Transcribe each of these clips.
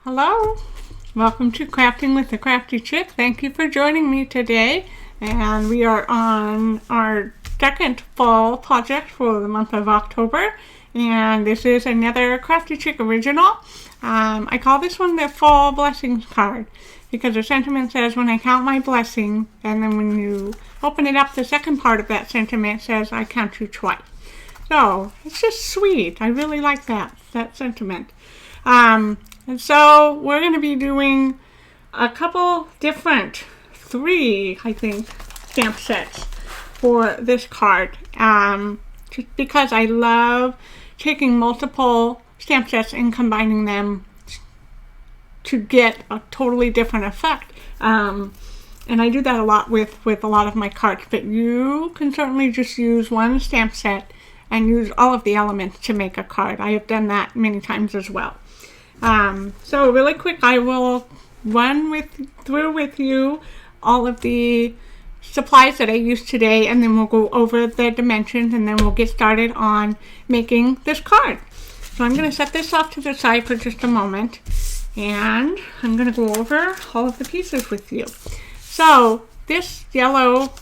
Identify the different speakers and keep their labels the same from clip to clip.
Speaker 1: Hello, welcome to Crafting with the Crafty Chick. Thank you for joining me today, and we are on our second fall project for the month of October, and this is another Crafty Chick original. I call this one the Fall Blessings card because the sentiment says, when I count my blessing, and then when you open it up, the second part of that sentiment says, I count you twice. So it's just sweet. I really like that sentiment. And so we're going to be doing a couple different, three, I think, stamp sets for this card. Just because I love taking multiple stamp sets and combining them to get a totally different effect. And I do that a lot with a lot of my cards, but you can certainly just use one stamp set and use all of the elements to make a card. I have done that many times as well. So really quick, I will run through with you all of the supplies that I used today, and then we'll go over the dimensions, and then we'll get started on making this card. So I'm going to set this off to the side for just a moment, and I'm going to go over all of the pieces with you. So this yellow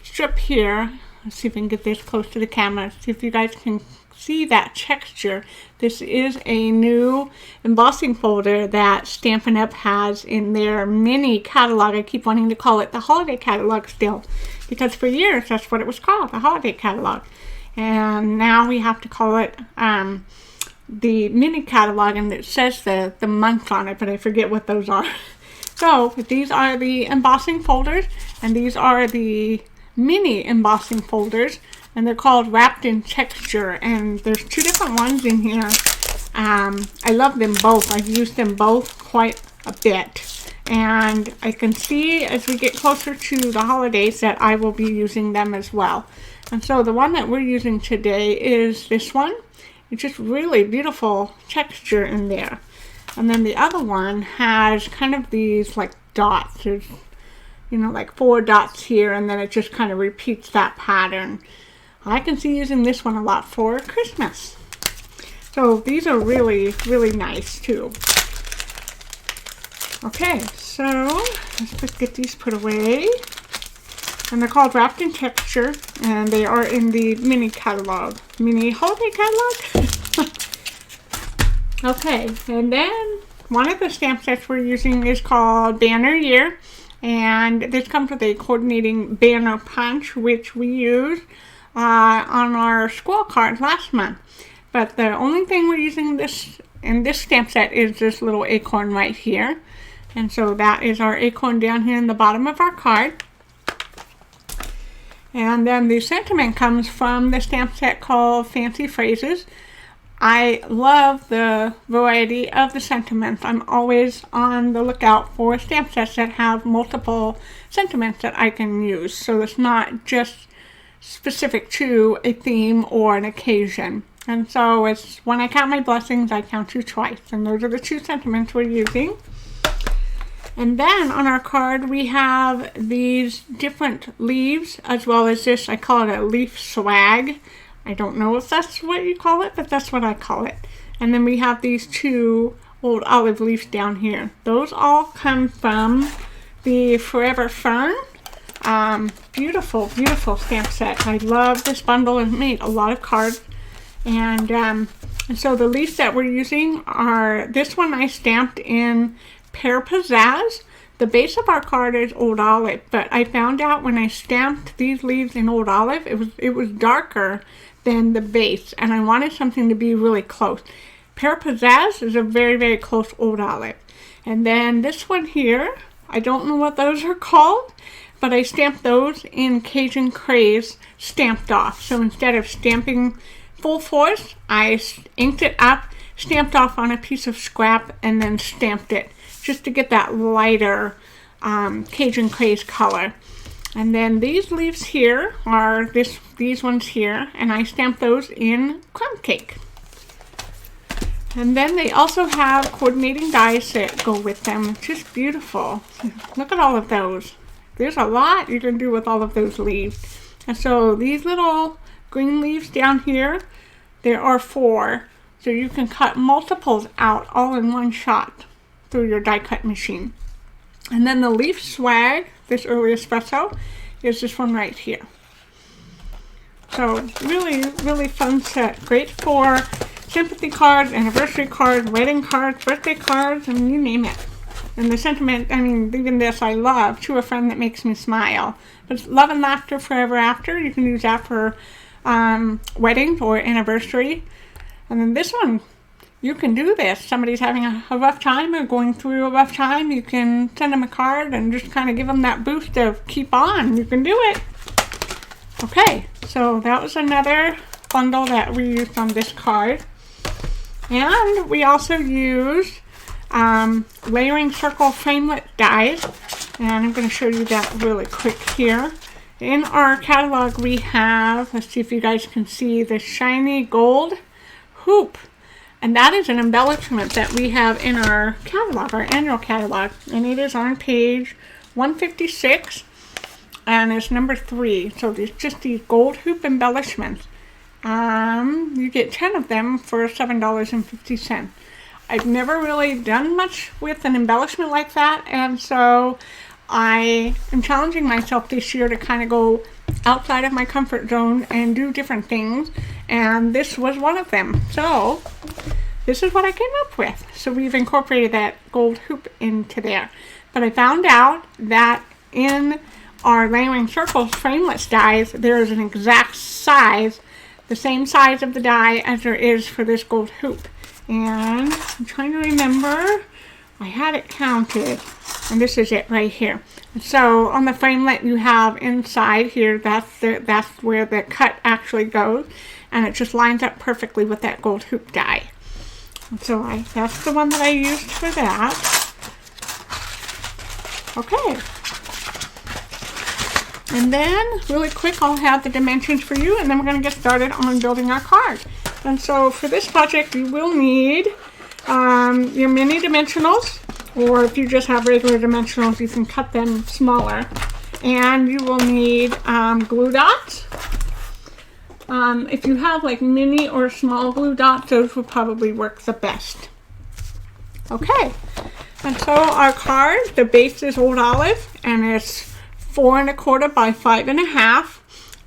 Speaker 1: strip here, let's see if I can get this close to the camera, see if you guys can see that texture. This is a new embossing folder that Stampin' Up! Has in their mini catalog. I keep wanting to call it the holiday catalog still, because for years that's what it was called, the holiday catalog. And now we have to call it the mini catalog, and it says the months on it, but I forget what those are. So these are the embossing folders, and these are the mini embossing folders, and they're called Wrapped in Texture, and there's two different ones in here. I love them both. I've used them both quite a bit, and I can see as we get closer to the holidays that I will be using them as well. And so the one that we're using today is this one. It's just really beautiful texture in there. And then the other one has kind of these like dots. There's, you know, like 4 dots here, and then it just kind of repeats that pattern. I can see using this one a lot for Christmas. So these are really, really nice too. Okay, so let's just get these put away. And they're called Wrapped in Texture, and they are in the mini catalog, mini holiday catalog. Okay, and then one of the stamp sets we're using is called Banner Year, and this comes with a coordinating banner punch, which we used on our scroll card last month. But the only thing we're using in this stamp set is this little acorn right here. And so that is our acorn down here in the bottom of our card. And then the sentiment comes from the stamp set called Fancy Phrases. I love the variety of the sentiments. I'm always on the lookout for stamp sets that have multiple sentiments that I can use. So it's not just specific to a theme or an occasion. And so it's, when I count my blessings, I count you twice. And those are the two sentiments we're using. And then on our card we have these different leaves, as well as this, I call it a leaf swag. I don't know if that's what you call it, but that's what I call it. And then we have these two old olive leaves down here. Those all come from the Forever Fern. Beautiful, beautiful stamp set. I love this bundle. I've made a lot of cards. And so the leaves that we're using are, this one I stamped in Pear Pizzazz. The base of our card is Old Olive, but I found out when I stamped these leaves in Old Olive, it was darker than the base, and I wanted something to be really close. Pear Pizzazz is a very, very close Old Olive. And then this one here, I don't know what those are called, but I stamped those in Cajun Craze stamped off. So instead of stamping full force, I inked it up, stamped off on a piece of scrap, and then stamped it just to get that lighter Cajun Craze color. And then these leaves here are these ones here, and I stamped those in Crumb Cake. And then they also have coordinating dies that go with them. It's just beautiful. Look at all of those. There's a lot you can do with all of those leaves. And so these little green leaves down here, there are 4. So you can cut multiples out all in one shot through your die cut machine. And then the leaf swag, this early espresso, is this one right here. So really, really fun set. Great for sympathy cards, anniversary cards, wedding cards, birthday cards, and you name it. And the sentiment, I mean, even this I love, to a friend that makes me smile. But love and laughter forever after. You can use that for weddings or anniversary. And then this one, you can do this. Somebody's having a rough time or going through a rough time, you can send them a card and just kind of give them that boost of keep on. You can do it. Okay, so that was another bundle that we used on this card. And we also used layering circle framelit dies. And I'm going to show you that really quick here. In our catalog we have, let's see if you guys can see, the shiny gold hoop. And that is an embellishment that we have in our catalog, our annual catalog. And it is on page 156 and it's number 3. So there's just these gold hoop embellishments. You get 10 of them for $7.50. I've never really done much with an embellishment like that, and so I am challenging myself this year to kind of go outside of my comfort zone and do different things, and this was one of them. So this is what I came up with. So we've incorporated that gold hoop into there. But I found out that in our layering circles frameless dies, there is an exact size, the same size of the die as there is for this gold hoop. And I'm trying to remember, I had it counted, and this is it right here. So on the framelit you have inside here, that's where the cut actually goes, and it just lines up perfectly with that gold hoop die. And so that's the one that I used for that. Okay. And then, really quick, I'll have the dimensions for you, and then we're going to get started on building our card. And so for this project, you will need your mini dimensionals, or if you just have regular dimensionals, you can cut them smaller. And you will need glue dots. If you have like mini or small glue dots, those will probably work the best. Okay, and so our card, the base is Old Olive, and it's 4 1/4 by 5 1/2,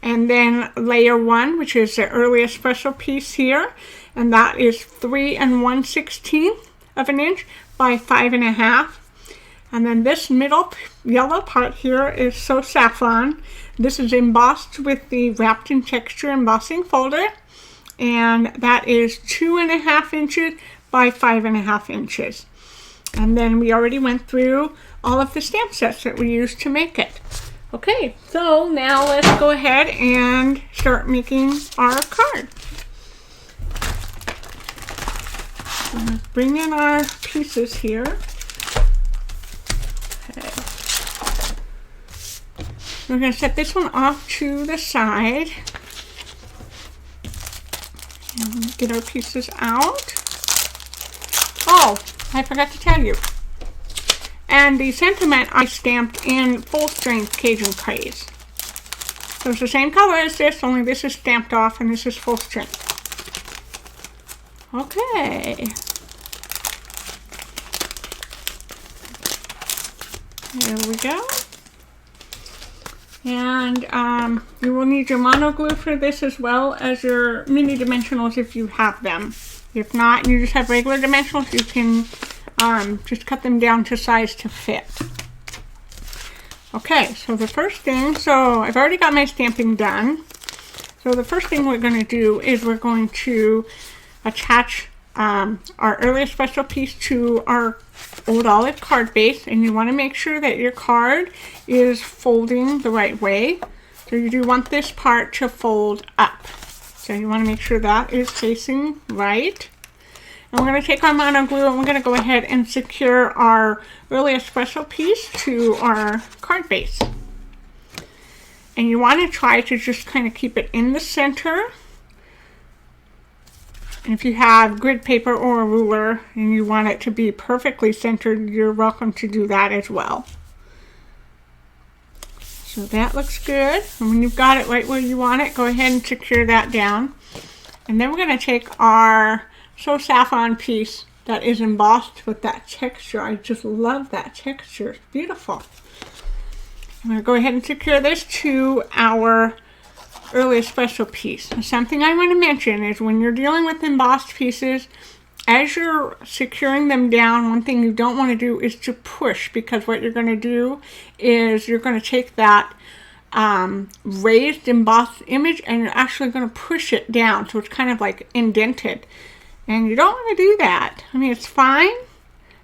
Speaker 1: and then layer 1, which is the early espresso piece here, and that is 3 1/16 of an inch by 5 1/2. And then this middle yellow part here is So Saffron. This is embossed with the Wrapped in Texture embossing folder, and that is 2 1/2 inches by 5 1/2 inches. And then we already went through all of the stamp sets that we used to make it. Okay, so now let's go ahead and start making our card. So let's bring in our pieces here. Okay. We're going to set this one off to the side. And get our pieces out. Oh, I forgot to tell you. And the sentiment I stamped in full strength Cajun Craze. So it's the same color as this, only this is stamped off and this is full strength. Okay. There we go. And you will need your mono glue for this as well as your mini dimensionals if you have them. If not, you just have regular dimensionals, you can just cut them down to size to fit. Okay, so the first thing, so I've already got my stamping done. So the first thing we're going to do is we're going to attach our early espresso piece to our Old Olive card base, and you want to make sure that your card is folding the right way. So you do want this part to fold up. So you want to make sure that is facing right. And we're going to take our mono glue and we're going to go ahead and secure our early espresso piece to our card base. And you want to try to just kind of keep it in the center. And if you have grid paper or a ruler and you want it to be perfectly centered, you're welcome to do that as well. So that looks good. And when you've got it right where you want it, go ahead and secure that down. And then we're going to take our So saffron piece that is embossed with that texture. I just love that texture. It's beautiful. I'm going to go ahead and secure this to our early espresso piece. Something I want to mention is when you're dealing with embossed pieces, as you're securing them down, one thing you don't want to do is to push, because what you're going to do is you're going to take that raised embossed image and you're actually going to push it down so it's kind of like indented. And you don't want to do that. I mean, it's fine,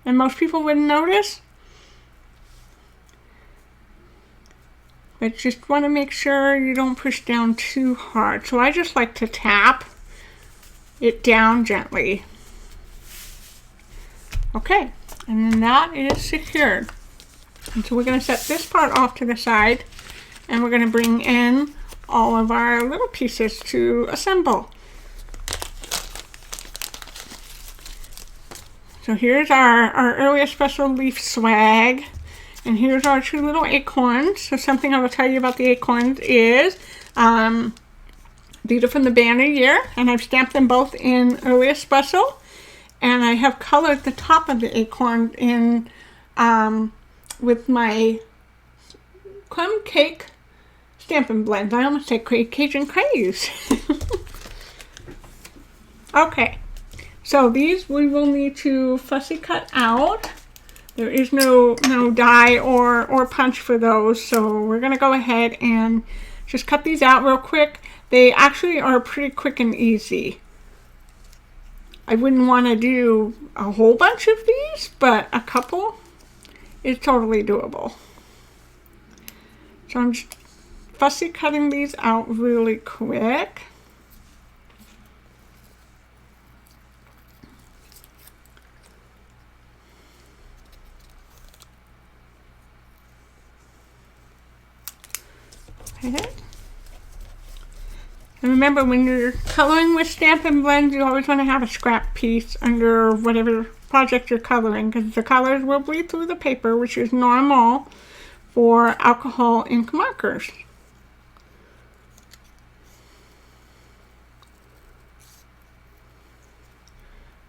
Speaker 1: and most people wouldn't notice. But just want to make sure you don't push down too hard. So I just like to tap it down gently. Okay, and then that is secured. And so we're going to set this part off to the side, and we're going to bring in all of our little pieces to assemble. So here's our early espresso leaf swag, and here's our two little acorns. So something I will tell you about the acorns is these are from the Banner Year, and I've stamped them both in early espresso, and I have colored the top of the acorn in with my crumb cake stamping blends. I almost said Cajun craze. Okay. So these we will need to fussy cut out. There is no die or punch for those, so we're going to go ahead and just cut these out real quick. They actually are pretty quick and easy. I wouldn't want to do a whole bunch of these, but a couple is totally doable. So I'm just fussy cutting these out really quick. Okay. And remember, when you're coloring with Stampin' Blends, you always want to have a scrap piece under whatever project you're coloring, because the colors will bleed through the paper, which is normal for alcohol ink markers.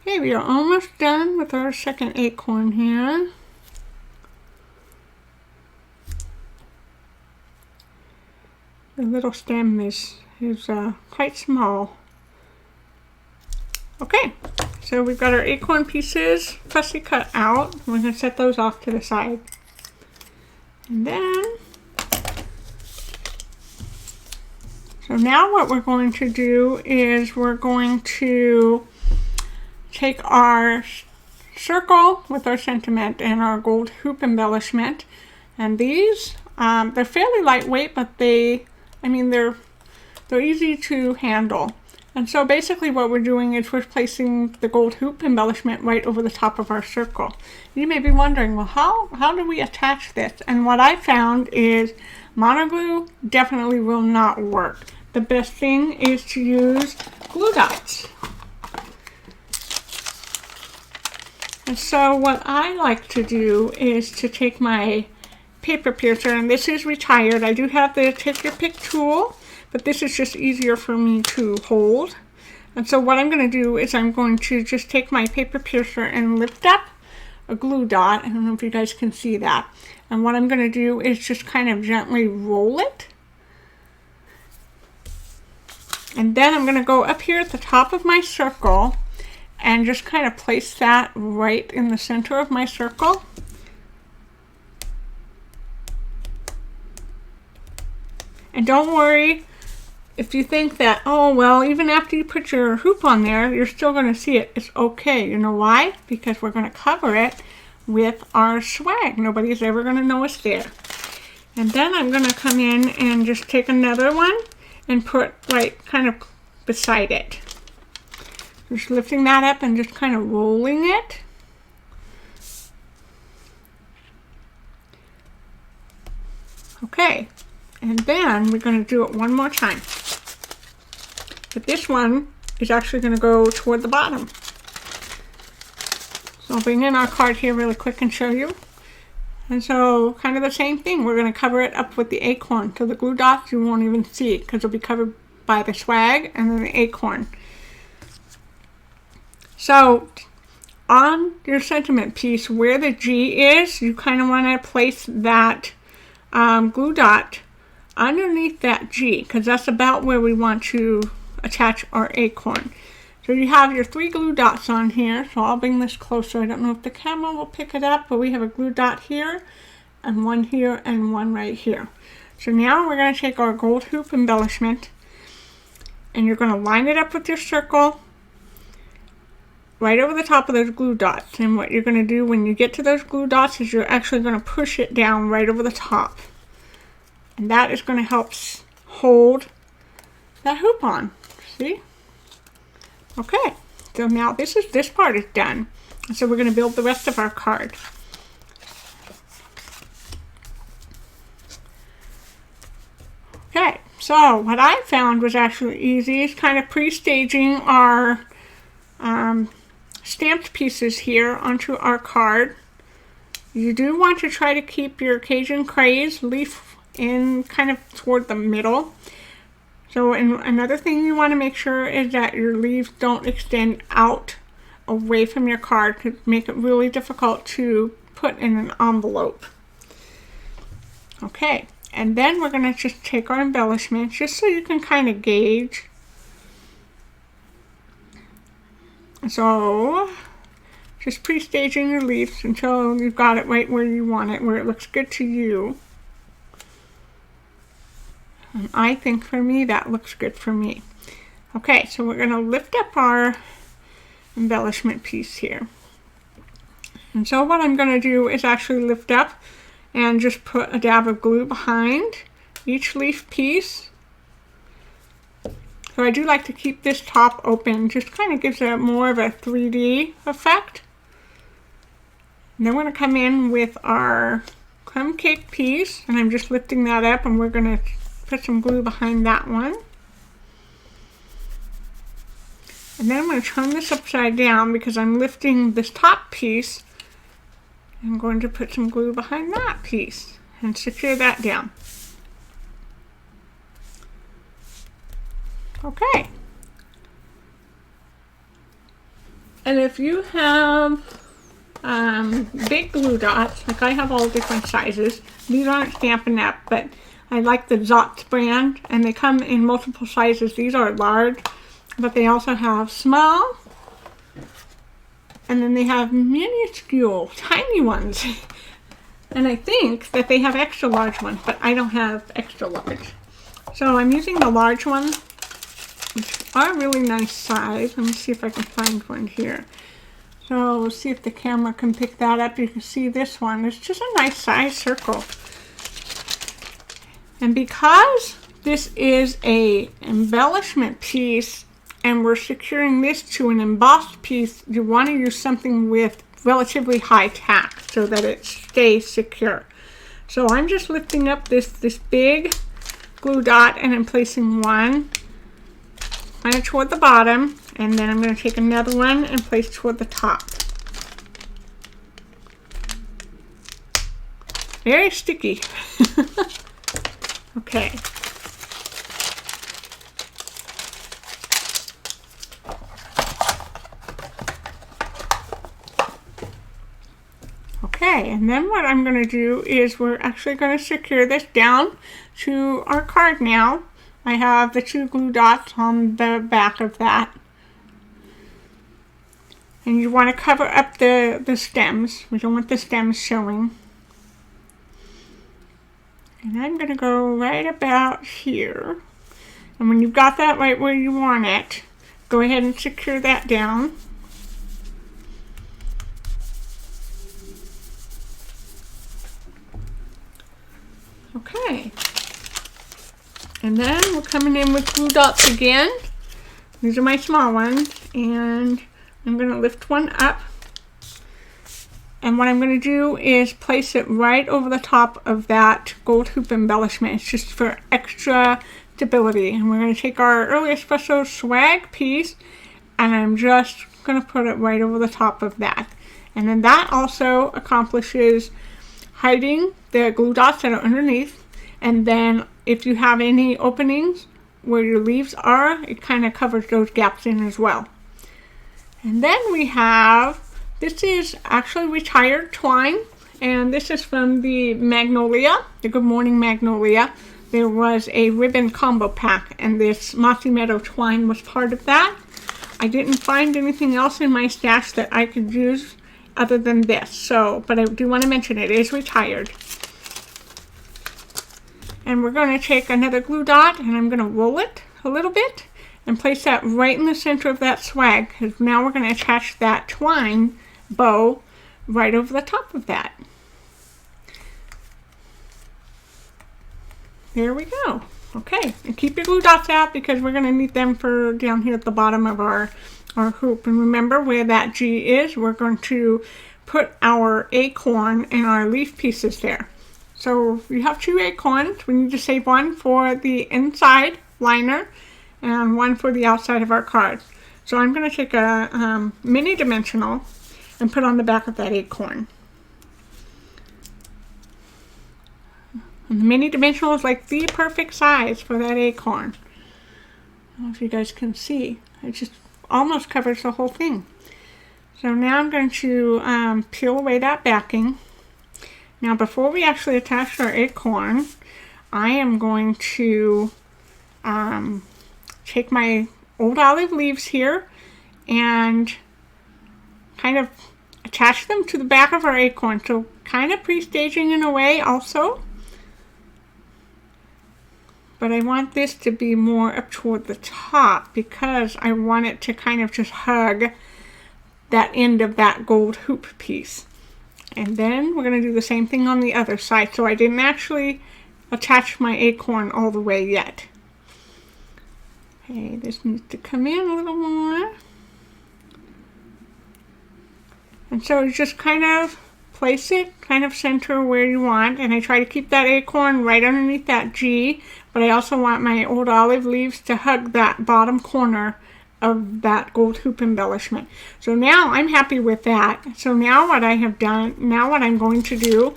Speaker 1: Okay, we are almost done with our second acorn here. The little stem is quite small. Okay, so we've got our acorn pieces fussy cut out. We're going to set those off to the side. And then, so now what we're going to do is we're going to take our circle with our sentiment and our gold hoop embellishment. And these, they're fairly lightweight, but they're easy to handle. And so basically what we're doing is we're placing the gold hoop embellishment right over the top of our circle. You may be wondering, well, how do we attach this? And what I found is monoglue definitely will not work. The best thing is to use glue dots. And so what I like to do is to take my paper piercer, and this is retired. I do have the take your pick tool, but this is just easier for me to hold. And so what I'm going to do is I'm going to just take my paper piercer and lift up a glue dot. I don't know if you guys can see that. And what I'm going to do is just kind of gently roll it. And then I'm going to go up here at the top of my circle and just kind of place that right in the center of my circle. And don't worry if you think that, oh, well, even after you put your hoop on there, you're still going to see it. It's okay. You know why? Because we're going to cover it with our swag. Nobody's ever going to know it's there. And then I'm going to come in and just take another one and put right kind of beside it. Just lifting that up and just kind of rolling it. Okay. And then we're going to do it one more time. But this one is actually going to go toward the bottom. So I'll bring in our card here really quick and show you. And so kind of the same thing. We're going to cover it up with the acorn. So the glue dots you won't even see because it'll be covered by the swag and then the acorn. So on your sentiment piece, where the G is, you kind of want to place that glue dot underneath that G, because that's about where we want to attach our acorn. So you have your 3 glue dots on here. So I'll bring this closer. I don't know if the camera will pick it up, but we have a glue dot here, and one here, and one right here. So now we're going to take our gold hoop embellishment, and you're going to line it up with your circle right over the top of those glue dots. And what you're going to do when you get to those glue dots is you're actually going to push it down right over the top. And that is going to help hold that hoop on. See? Okay, so now this part is done. So we're going to build the rest of our card. Okay, so what I found was actually easy is kind of pre-staging our stamped pieces here onto our card. You do want to try to keep your Cajun Craze leaf in kind of toward the middle. So another thing you want to make sure is that your leaves don't extend out away from your card to make it really difficult to put in an envelope. Okay, and then we're going to just take our embellishment just so you can kind of gauge. So just pre-staging your leaves until you've got it right where you want it, where it looks good to you. And I think for me, that looks good for me. Okay, so we're going to lift up our embellishment piece here. And so what I'm going to do is actually lift up and just put a dab of glue behind each leaf piece. So I do like to keep this top open, just kind of gives it more of a 3D effect. And then we're going to come in with our crumb cake piece, and I'm just lifting that up, and we're going to put some glue behind that one. And then I'm going to turn this upside down because I'm lifting this top piece. I'm going to put some glue behind that piece and secure that down. Okay. And if you have big glue dots, like I have all different sizes, these aren't Stampin' Up, but I like the Zotz brand, and they come in multiple sizes. These are large, but they also have small, and then they have minuscule, tiny ones. And I think that they have extra large ones, but I don't have extra large. So I'm using the large ones, which are a really nice size. Let me see if I can find one here. So we'll see if the camera can pick that up. You can see this one. It's just a nice size circle. And because this is a embellishment piece and we're securing this to an embossed piece, you want to use something with relatively high tack so that it stays secure. So I'm just lifting up this big glue dot, and I'm placing one kind of toward the bottom, and then I'm going to take another one and place toward the top. Very sticky. Okay. Okay, and then what I'm going to do is we're actually going to secure this down to our card now. I have the 2 glue dots on the back of that. And you want to cover up the stems. We don't want the stems showing. And I'm going to go right about here. And when you've got that right where you want it, go ahead and secure that down. Okay. And then we're coming in with glue dots again. These are my small ones. And I'm going to lift one up. And what I'm going to do is place it right over the top of that gold hoop embellishment. It's just for extra stability. And we're going to take our Early Espresso swag piece, and I'm just going to put it right over the top of that. And then that also accomplishes hiding the glue dots that are underneath. And then if you have any openings where your leaves are, it kind of covers those gaps in as well. And then we have, this is actually retired twine, and this is from the Magnolia, the Good Morning Magnolia. There was a ribbon combo pack, and this Mossy Meadow twine was part of that. I didn't find anything else in my stash that I could use other than this, so, but I do want to mention it is retired. And we're going to take another glue dot, and I'm going to roll it a little bit and place that right in the center of that swag, because now we're going to attach that twine bow right over the top of that. There we go. Okay, and keep your glue dots out because we're going to need them for down here at the bottom of our hoop. And remember where that G is, we're going to put our acorn and our leaf pieces there. So we have 2 acorns. We need to save one for the inside liner and one for the outside of our card. So I'm going to take a mini dimensional and put on the back of that acorn. And the mini dimensional is like the perfect size for that acorn. I don't know if you guys can see. It just almost covers the whole thing. So now I'm going to peel away that backing. Now before we actually attach our acorn, I am going to take my old olive leaves here and kind of attach them to the back of our acorn. So kind of pre-staging in a way also. But I want this to be more up toward the top because I want it to kind of just hug that end of that gold hoop piece. And then we're going to do the same thing on the other side. So I didn't actually attach my acorn all the way yet. Okay, this needs to come in a little more. And so you just kind of place it, kind of center where you want. And I try to keep that acorn right underneath that G. But I also want my old olive leaves to hug that bottom corner of that gold hoop embellishment. So now I'm happy with that. So now what I have done, now what I'm going to do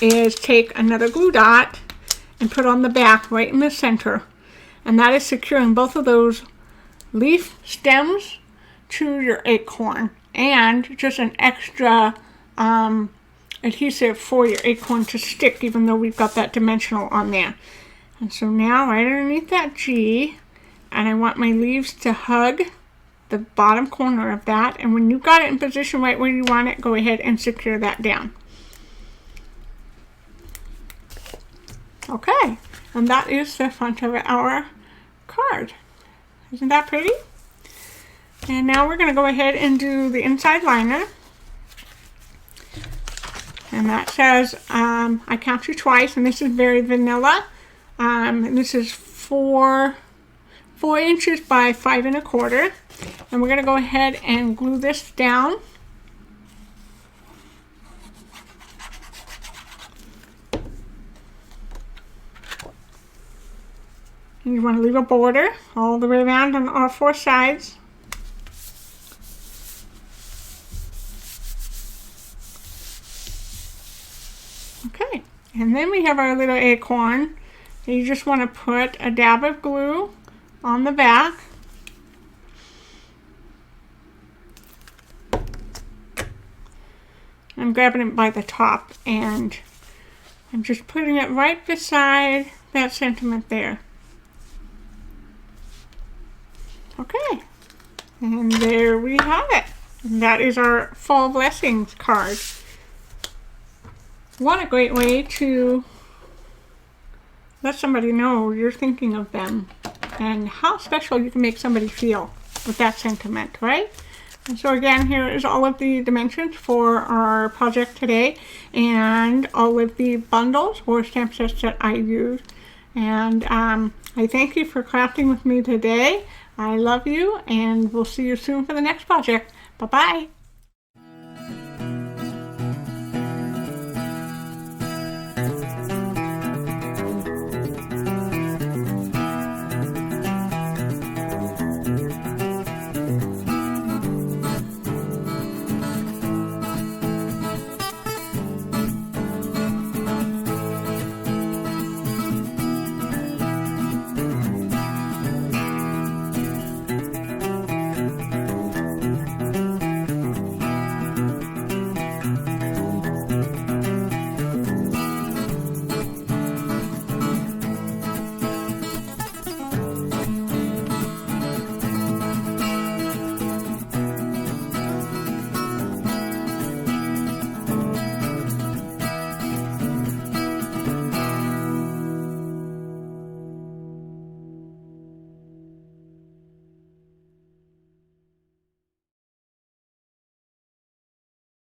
Speaker 1: is take another glue dot and put on the back right in the center. And that is securing both of those leaf stems to your acorn and just an extra adhesive for your acorn to stick even though we've got that dimensional on there. And so now right underneath that G, and I want my leaves to hug the bottom corner of that. And when you've got it in position right where you want it, go ahead and secure that down. Okay, and that is the front of our card. Isn't that pretty? And now we're going to go ahead and do the inside liner. And that says, I count you twice, and this is very vanilla. And this is 4 inches by 5 1/4. And we're going to go ahead and glue this down. And you want to leave a border all the way around on all 4 sides. Okay, and then we have our little acorn. You just want to put a dab of glue on the back. I'm grabbing it by the top and I'm just putting it right beside that sentiment there. Okay, and there we have it. And that is our Fall Blessings card. What a great way to let somebody know you're thinking of them and how special you can make somebody feel with that sentiment, right? And so again, here is all of the dimensions for our project today and all of the bundles or stamp sets that I used. And I thank you for crafting with me today. I love you, and we'll see you soon for the next project. Bye-bye.